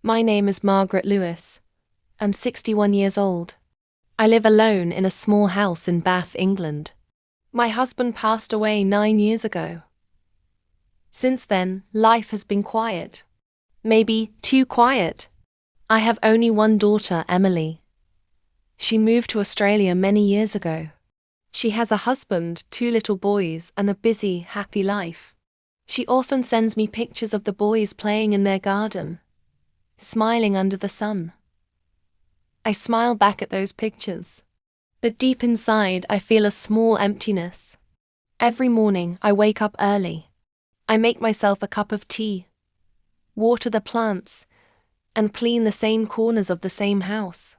My name is Margaret Lewis. I'm 61 years old. I live alone in a small house in Bath, England. My husband passed away 9 years ago. Since then, life has been quiet. Maybe too quiet. I have only one daughter, Emily. She moved to Australia many years ago. She has a husband, 2 little boys, and a busy, happy life. She often sends me pictures of the boys playing in their garden, smiling under the sun. I smile back at those pictures. But deep inside, I feel a small emptiness. Every morning, I wake up early. I make myself a cup of tea, water the plants, and clean the same corners of the same house.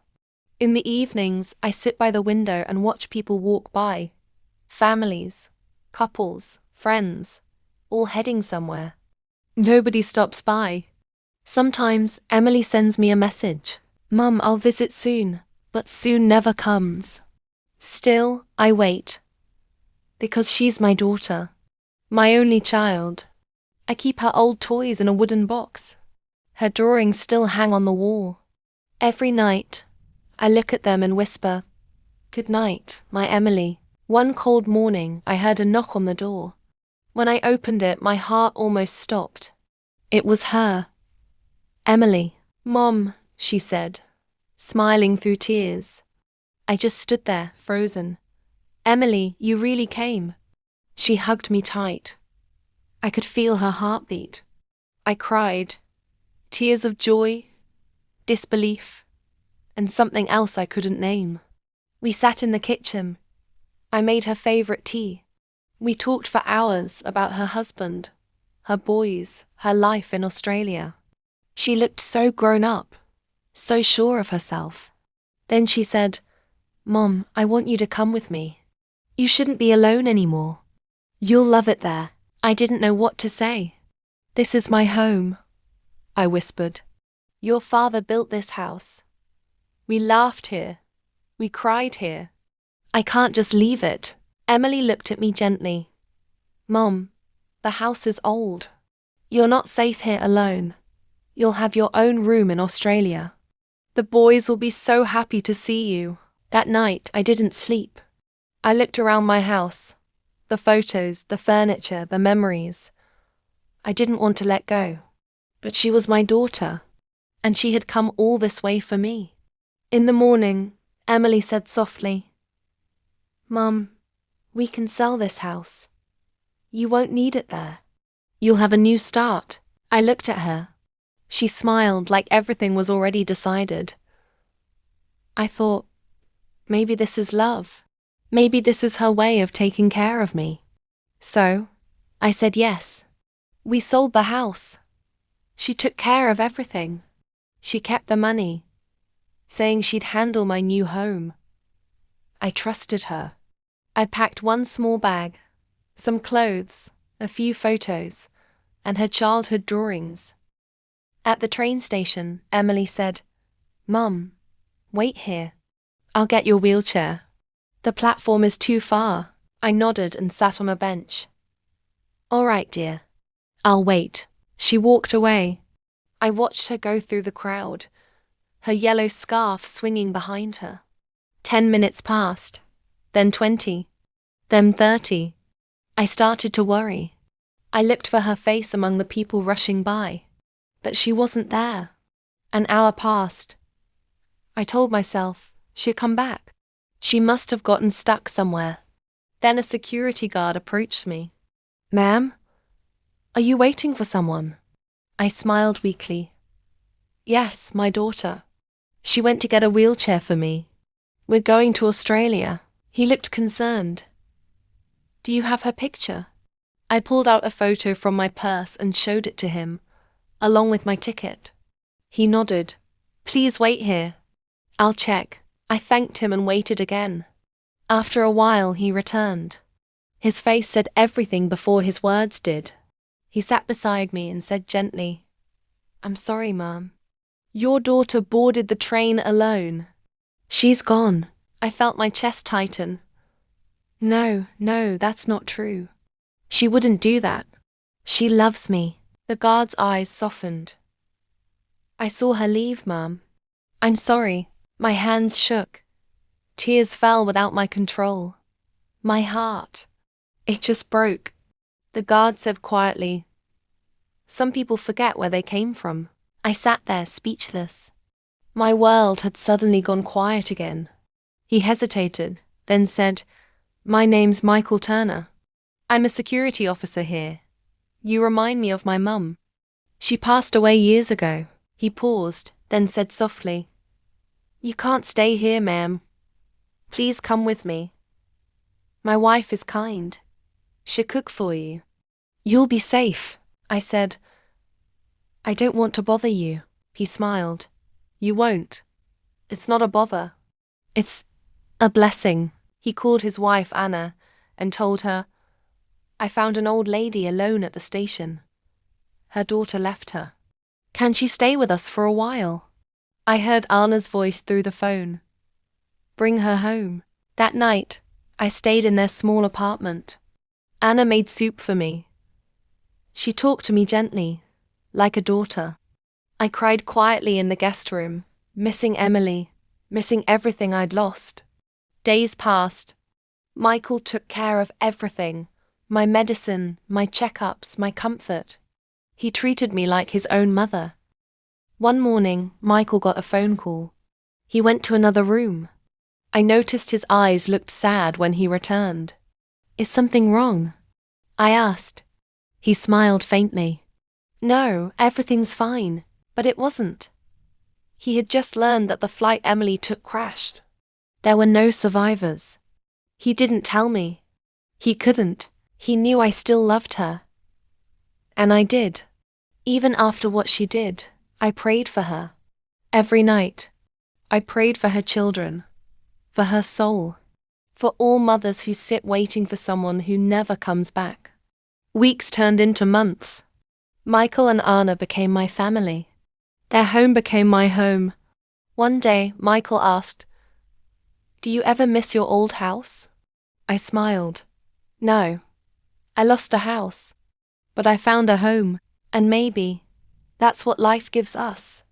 In the evenings, I sit by the window and watch people walk by. Families, couples, friends, all heading somewhere. Nobody stops by. Sometimes Emily sends me a message. "Mum, I'll visit soon," but soon never comes. Still, I wait. Because she's my daughter, my only child. I keep her old toys in a wooden box. Her drawings still hang on the wall. Every night, I look at them and whisper, "Good night, my Emily." One cold morning, I heard a knock on the door. When I opened it, my heart almost stopped. It was her. "Emily." "Mom," she said, smiling through tears. I just stood there, frozen. "Emily, you really came." She hugged me tight. I could feel her heartbeat. I cried. Tears of joy, disbelief, and something else I couldn't name. We sat in the kitchen. I made her favorite tea. We talked for hours about her husband, her boys, her life in Australia. She looked so grown up, so sure of herself. Then she said, "Mom, I want you to come with me. You shouldn't be alone anymore. You'll love it there." I didn't know what to say. "This is my home," I whispered. "Your father built this house. We laughed here. We cried here. I can't just leave it." Emily looked at me gently. "Mom, the house is old. You're not safe here alone. You'll have your own room in Australia. The boys will be so happy to see you." That night, I didn't sleep. I looked around my house. The photos, the furniture, the memories. I didn't want to let go. But she was my daughter, and she had come all this way for me. In the morning, Emily said softly, "Mum, we can sell this house. You won't need it there. You'll have a new start." I looked at her. She smiled like everything was already decided. I thought, maybe this is love. Maybe this is her way of taking care of me. So, I said yes. We sold the house. She took care of everything. She kept the money, saying she'd handle my new home. I trusted her. I packed one small bag, some clothes, a few photos, and her childhood drawings. At the train station, Emily said, "Mum, wait here. I'll get your wheelchair." "The platform is too far." I nodded and sat on a bench. "All right, dear. I'll wait." She walked away. I watched her go through the crowd, her yellow scarf swinging behind her. 10 minutes passed, then 20, then 30. I started to worry. I looked for her face among the people rushing by, but she wasn't there. An hour passed. I told myself she'd come back. She must have gotten stuck somewhere. Then a security guard approached me. "Ma'am, are you waiting for someone?" I smiled weakly. "Yes, my daughter. She went to get a wheelchair for me. We're going to Australia." He looked concerned. "Do you have her picture?" I pulled out a photo from my purse and showed it to him, along with my ticket. He nodded. "Please wait here. I'll check." I thanked him and waited again. After a while, he returned. His face said everything before his words did. He sat beside me and said gently, "I'm sorry, Mum. Your daughter boarded the train alone. She's gone." I felt my chest tighten. No, that's not true. She wouldn't do that. She loves me." The guard's eyes softened. I saw her leave, Mum. I'm sorry. My hands shook. Tears fell without my control. My heart. It just broke. The guard said quietly, "Some people forget where they came from." I sat there speechless. My world had suddenly gone quiet again. He hesitated, then said, "My name's Michael Turner. I'm a security officer here. You remind me of my mum. She passed away years ago." He paused, then said softly, "You can't stay here, ma'am. Please come with me. My wife is kind. She'll cook for you. You'll be safe." I said, "I don't want to bother you." He smiled. "You won't. It's not a bother. It's a blessing." He called his wife Anna and told her, "I found an old lady alone at the station. Her daughter left her. Can she stay with us for a while?" I heard Anna's voice through the phone. "Bring her home." That night, I stayed in their small apartment. Anna made soup for me. She talked to me gently, like a daughter. I cried quietly in the guest room, missing Emily, missing everything I'd lost. Days passed. Michael took care of everything, my medicine, my checkups, my comfort. He treated me like his own mother. One morning, Michael got a phone call. He went to another room. I noticed his eyes looked sad when he returned. "Is something wrong?" I asked. He smiled faintly. "No, everything's fine." But it wasn't. He had just learned that the flight Emily took crashed. There were no survivors. He didn't tell me. He couldn't. He knew I still loved her. And I did. Even after what she did, I prayed for her. Every night. I prayed for her children. For her soul. For all mothers who sit waiting for someone who never comes back. Weeks turned into months. Michael and Anna became my family. Their home became my home. One day, Michael asked, "Do you ever miss your old house?" I smiled. "No. I lost a house. But I found a home. And maybe that's what life gives us.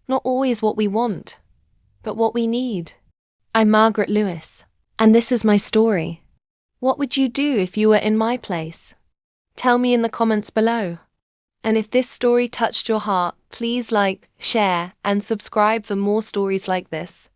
Not always what we want, but what we need." I'm Margaret Lewis, and this is my story. What would you do if you were in my place? Tell me in the comments below. And if this story touched your heart, please like, share, and subscribe for more stories like this.